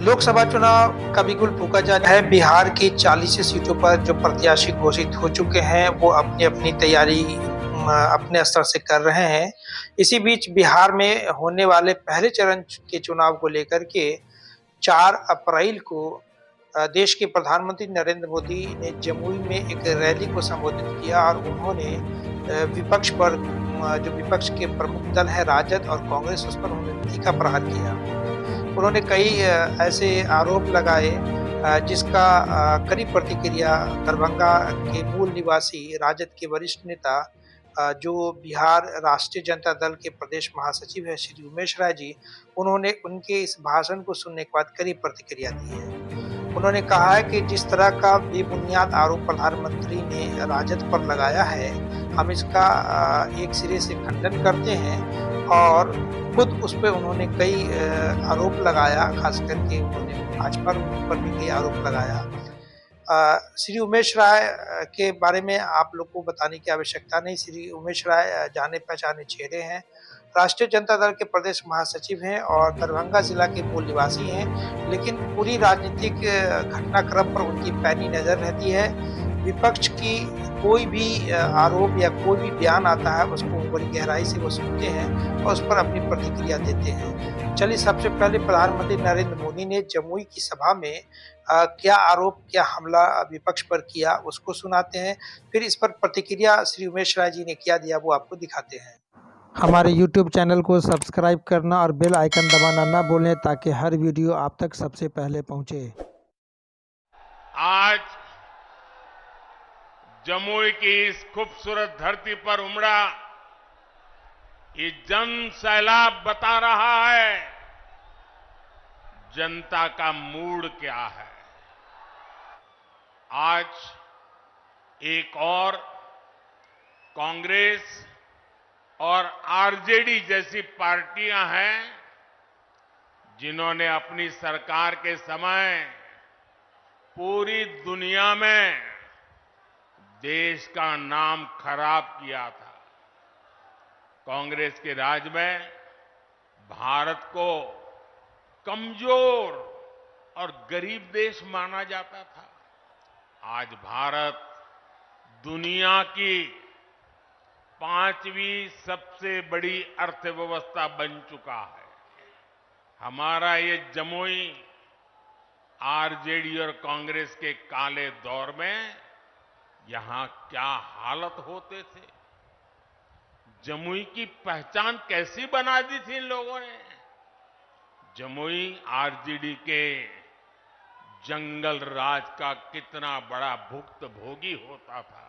लोकसभा चुनाव का बिगुल फूंका जा रहा है। बिहार की 40 सीटों पर जो प्रत्याशी घोषित हो चुके हैं वो अपनी अपनी तैयारी अपने स्तर से कर रहे हैं। इसी बीच बिहार में होने वाले पहले चरण के चुनाव को लेकर के 4 अप्रैल को देश के प्रधानमंत्री नरेंद्र मोदी ने जमुई में एक रैली को संबोधित किया और उन्होंने विपक्ष पर जो विपक्ष के प्रमुख दल है राजद और कांग्रेस, उस पर उन्होंने तीखा प्रहार किया। उन्होंने कई ऐसे आरोप लगाए जिसका कड़ी प्रतिक्रिया दरभंगा के मूल निवासी राजद के वरिष्ठ नेता जो बिहार राष्ट्रीय जनता दल के प्रदेश महासचिव है श्री उमेश राय जी, उन्होंने उनके इस भाषण को सुनने के बाद कड़ी प्रतिक्रिया दी है। उन्होंने कहा है कि जिस तरह का बेबुनियाद आरोप प्रधानमंत्री ने राजद पर लगाया है, हम इसका एक सिरे से खंडन करते हैं और खुद उस पे उन्होंने कई आरोप लगाया, खास करके उन्होंने भाजपा पर भी कई आरोप लगाया। श्री उमेश राय के बारे में आप लोग को बताने की आवश्यकता नहीं। श्री उमेश राय जाने-पहचाने चेहरे हैं। राष्ट्रीय जनता दल के प्रदेश महासचिव हैं और दरभंगा जिला के मूल निवासी हैं, लेकिन पूरी राजनीतिक घटनाक्रम पर उनकी पैनी नज़र रहती है। विपक्ष की कोई भी आरोप या कोई भी बयान आता है, उसको बड़ी गहराई से वो सुनते हैं और उस पर अपनी प्रतिक्रिया देते हैं। चलिए, सबसे पहले प्रधानमंत्री नरेंद्र मोदी ने जमुई की सभा में क्या आरोप, क्या हमला विपक्ष पर किया, उसको सुनाते हैं। फिर इस पर प्रतिक्रिया श्री उमेश राय जी ने क्या दिया, वो आपको दिखाते हैं। हमारे YouTube चैनल को सब्सक्राइब करना और बेल आइकन दबाना ना भूलें ताकि हर वीडियो आप तक सबसे पहले पहुंचे। आज जमुई की इस खूबसूरत धरती पर उमड़ा ये जन सैलाब बता रहा है जनता का मूड क्या है। आज एक और कांग्रेस और आरजेडी जैसी पार्टियां हैं जिन्होंने अपनी सरकार के समय पूरी दुनिया में देश का नाम खराब किया था। कांग्रेस के राज में भारत को कमजोर और गरीब देश माना जाता था। आज भारत दुनिया की 5वीं सबसे बड़ी अर्थव्यवस्था बन चुका है। हमारा ये जमुई आरजेडी और कांग्रेस के काले दौर में यहां क्या हालत होते थे, जमुई की पहचान कैसी बना दी थी इन लोगों ने। जमुई आरजेडी के जंगल राज का कितना बड़ा भुक्तभोगी होता था।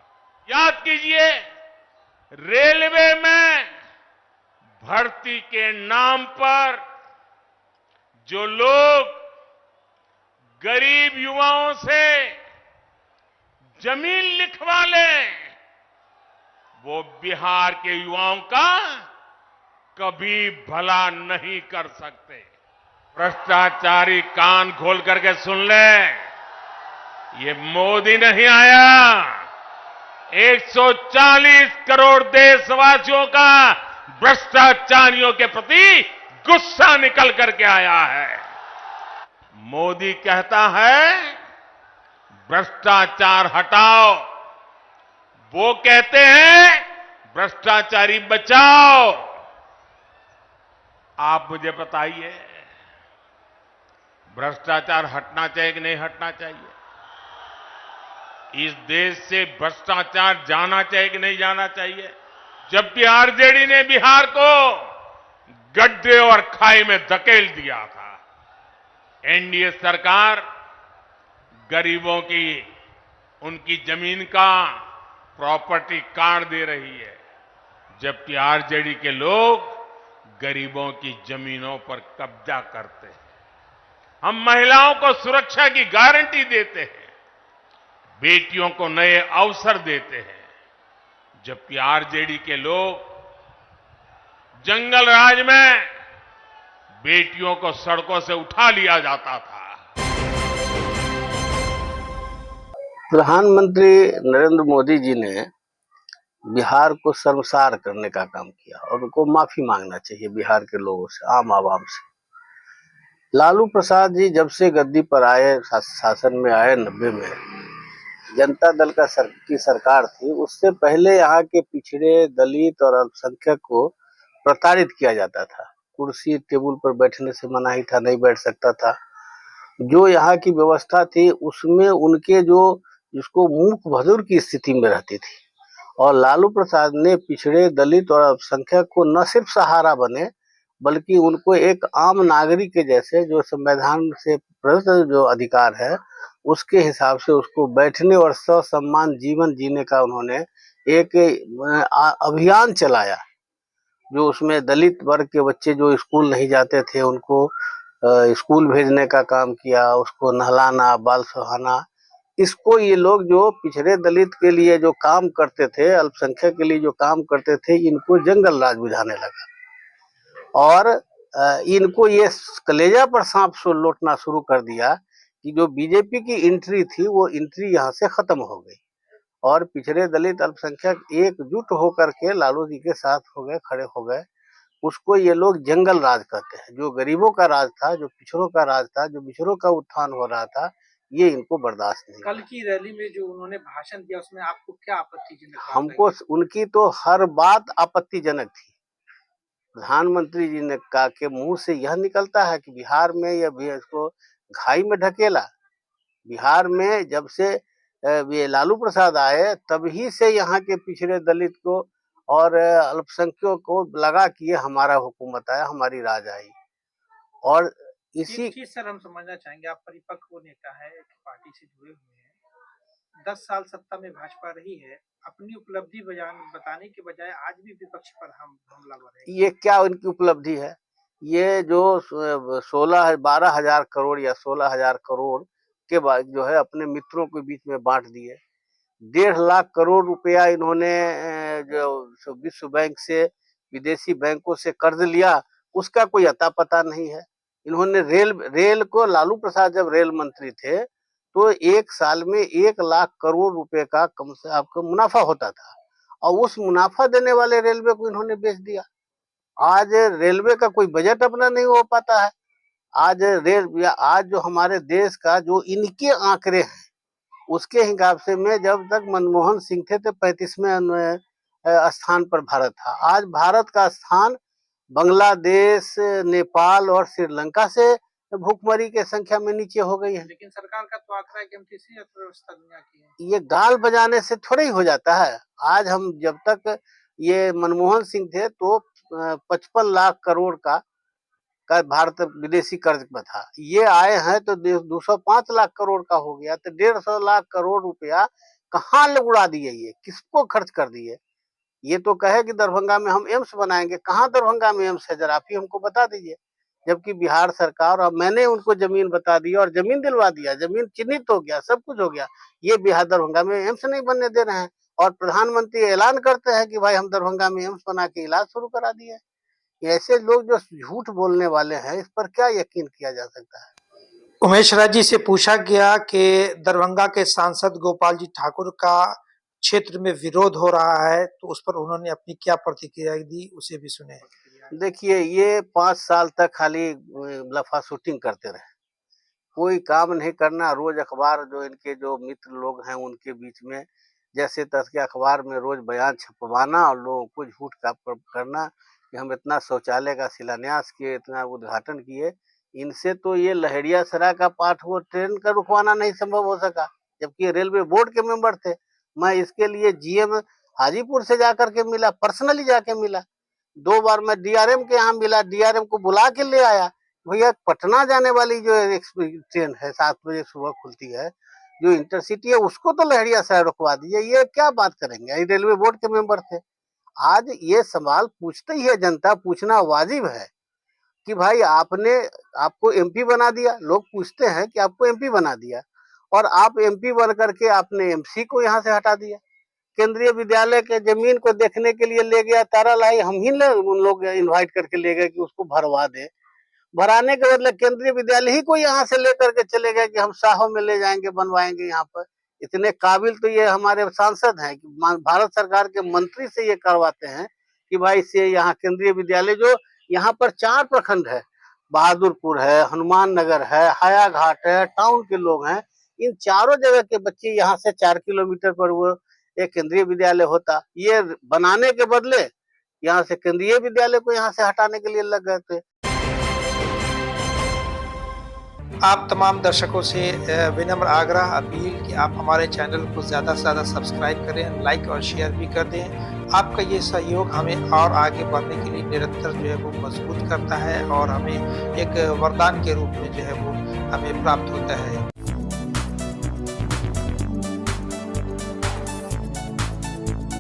याद कीजिए, रेलवे में भर्ती के नाम पर जो लोग गरीब युवाओं से जमीन लिखवा लें, वो बिहार के युवाओं का कभी भला नहीं कर सकते। भ्रष्टाचारी कान खोल करके सुन ले, ये मोदी नहीं आया, 140 करोड़ देशवासियों का भ्रष्टाचारियों के प्रति गुस्सा निकल करके आया है। मोदी कहता है भ्रष्टाचार हटाओ, वो कहते हैं भ्रष्टाचारी बचाओ। आप मुझे बताइए, भ्रष्टाचार हटना चाहिए कि नहीं हटना चाहिए? इस देश से भ्रष्टाचार जाना चाहिए कि नहीं जाना चाहिए? जबकि आरजेडी ने बिहार को गड्ढे और खाई में धकेल दिया था, एनडीए सरकार गरीबों की उनकी जमीन का प्रॉपर्टी कार्ड दे रही है, जबकि आरजेडी के लोग गरीबों की जमीनों पर कब्जा करते हैं। हम महिलाओं को सुरक्षा की गारंटी देते हैं, बेटियों को नए अवसर देते हैं, जबकि आरजेडी के लोग जंगल राज में बेटियों को सड़कों से उठा लिया जाता था। प्रधानमंत्री नरेंद्र मोदी जी ने बिहार को शर्मसार करने का काम किया और उनको माफी मांगना चाहिए बिहार के लोगों से, आम आवाम से। लालू प्रसाद जी जब से गद्दी पर आए, शासन में आए 90 में, जनता दल की सरकार थी, उससे पहले यहाँ के पिछड़े, दलित और अल्पसंख्यक को प्रताड़ित किया जाता था। कुर्सी टेबल पर बैठने से मनाही था, नहीं बैठ सकता था। जो यहाँ की व्यवस्था थी उसमें उनके जो जिसको मूक बधिर की स्थिति में रहती थी, और लालू प्रसाद ने पिछड़े, दलित और अल्पसंख्यक को न सिर्फ सहारा बने, बल्कि उनको एक आम नागरिक के जैसे, जो संविधान से प्रदत्त जो अधिकार है उसके हिसाब से उसको बैठने और ससम्मान जीवन जीने का उन्होंने एक अभियान चलाया। जो उसमें दलित वर्ग के बच्चे जो स्कूल नहीं जाते थे उनको स्कूल भेजने का काम किया, उसको नहलाना, बाल सुहाना। इसको ये लोग जो पिछड़े दलित के लिए जो काम करते थे, अल्पसंख्यक के लिए जो काम करते थे, इनको जंगल राज बुझाने लगा, और इनको ये कलेजा पर सांप लौटना शुरू कर दिया कि जो बीजेपी की एंट्री थी वो एंट्री यहाँ से खत्म हो गई, और पिछड़े दलित अल्पसंख्यक एकजुट होकर के लालू जी के साथ हो गए, खड़े हो गए। उसको ये लोग जंगल राज कहते हैं। जो गरीबों का राज था, जो पिछड़ों का राज था, जो पिछड़ों का उत्थान हो रहा था, ये इनको बर्दाश्त नहीं। कल की रैली में जो उन्होंने भाषण दिया उसमें आपको क्या आपत्तिजनक? हमको उनकी तो हर बात आपत्तिजनक थी। प्रधानमंत्री जी ने कहा के मुंह से यह निकलता है कि बिहार में इसको घाई में ढकेला। बिहार में जब से ये लालू प्रसाद आए तभी से यहाँ के पिछड़े दलित को और अल्पसंख्यकों को लगा कि ये हमारा हुकूमत आया, हमारी राज आई। और इसी चीज सर हम समझना चाहेंगे, आप परिपक्व नेता है, एक पार्टी से जुड़े हुए हैं, 10 साल सत्ता में भाजपा रही है, अपनी उपलब्धि बताने के बजाय आज भी विपक्ष पर हम हमलावर है। ये क्या उनकी उपलब्धि है? ये जो 12,000 करोड़ या 16,000 करोड़ के बाद जो है अपने मित्रों के बीच में बांट दिए। 1.5 लाख करोड़ रुपया इन्होंने जो विश्व बैंक से, विदेशी बैंकों से कर्ज लिया, उसका कोई अता पता नहीं है। इन्होंने रेल को, लालू प्रसाद जब रेल मंत्री थे तो एक साल में 1 लाख करोड़ रुपए का कम से आपको मुनाफा होता था, और उस मुनाफा देने वाले रेलवे को इन्होंने बेच दिया। आज रेलवे का कोई बजट अपना नहीं हो पाता है। आज जो हमारे देश का जो इनके आंकड़े हैं उसके हिसाब से में जब तक मनमोहन सिंह थे तो 35वें स्थान पर भारत था। आज भारत का स्थान बांग्लादेश, नेपाल और श्रीलंका से भूखमरी के संख्या में नीचे हो गई है। लेकिन सरकार का तो आंकड़ा है कि हम तीसरी अर्थव्यवस्था दुनिया की है। ये गाल बजाने से थोड़ा ही हो जाता है। आज हम जब तक ये मनमोहन सिंह थे तो 55 लाख करोड़ का भारत विदेशी कर्ज में था। ये आए हैं तो 205 लाख करोड़ का हो गया, तो 150 लाख करोड़ रुपया कहाँ उड़ा दिए, ये किसको खर्च कर दिए? ये तो कहे कि दरभंगा में हम एम्स बनाएंगे। कहाँ दरभंगा में एम्स है, जरा आप ही हमको बता दीजिए। जबकि बिहार सरकार, और मैंने उनको जमीन बता दी और जमीन दिलवा दिया, जमीन चिन्हित हो गया, सब कुछ हो गया। ये बिहार दरभंगा में एम्स नहीं बनने दे रहे हैं, और प्रधानमंत्री ऐलान करते हैं कि भाई हम दरभंगा में एम्स बना के इलाज शुरू करा दिए। ऐसे लोग जो झूठ बोलने वाले हैं, इस पर क्या यकीन किया जा सकता है? उमेश राज जी से पूछा गया कि दरभंगा के सांसद गोपाल जी ठाकुर का क्षेत्र में विरोध हो रहा है, तो उस पर उन्होंने अपनी क्या प्रतिक्रिया दी, उसे भी सुने। देखिए, ये 5 साल तक खाली लफा शूटिंग करते रहे, कोई काम नहीं करना। रोज अखबार, जो इनके जो मित्र लोग हैं उनके बीच में जैसे तैसे अखबार में रोज बयान छपवाना और लोगों को झूठ का करना कि हम इतना शौचालय का शिलान्यास किए, इतना उद्घाटन किए। इनसे तो ये लहेरियासराय का पाठ वो ट्रेन का रुकवाना नहीं संभव हो सका, जबकि रेलवे बोर्ड के मेंबर थे। मैं इसके लिए जीएम हाजीपुर से जाकर के मिला, पर्सनली जाके मिला। 2 बार मैं डीआरएम के यहाँ मिला, डीआरएम को बुला के ले आया। भैया, पटना जाने वाली जो ट्रेन है 7 बजे सुबह खुलती है, जो इंटरसिटी है, उसको तो लहेरियासराय रुकवा दीजिए। ये क्या बात करेंगे? रेलवे बोर्ड के मेंबर थे। आज ये सवाल पूछते ही है जनता, पूछना वाजिब है कि भाई आपको एमपी बना दिया। लोग पूछते हैं कि आपको एमपी बना दिया, और आप एमपी बन करके आपने एमसी को यहाँ से हटा दिया। केंद्रीय विद्यालय के जमीन को देखने के लिए ले गया तारालाई, हम ही उन लोग इनवाइट करके ले गए कि उसको भरवा दे। भराने के बदले केंद्रीय विद्यालय ही को यहाँ से लेकर के चले गए कि हम साहों में ले जाएंगे, बनवाएंगे यहाँ पर। इतने काबिल तो ये हमारे सांसद हैं कि भारत सरकार के मंत्री से ये करवाते हैं कि भाई से यहाँ केंद्रीय विद्यालय, जो यहाँ पर 4 प्रखंड है, बहादुरपुर है, हनुमान नगर है, हाया घाट है, टाउन के लोग हैं। इन चारों जगह के बच्चे यहाँ से 4 किलोमीटर पर वो एक केंद्रीय विद्यालय होता, ये बनाने के बदले यहाँ से केंद्रीय विद्यालय को यहाँ से हटाने के लिए लग गए थे। आप तमाम दर्शकों से विनम्र आग्रह अपील कि आप हमारे चैनल को ज़्यादा से ज़्यादा सब्सक्राइब करें, लाइक और शेयर भी कर दें। आपका ये सहयोग हमें और आगे बढ़ने के लिए निरंतर जो है वो मजबूत करता है और हमें एक वरदान के रूप में जो है वो हमें प्राप्त होता है।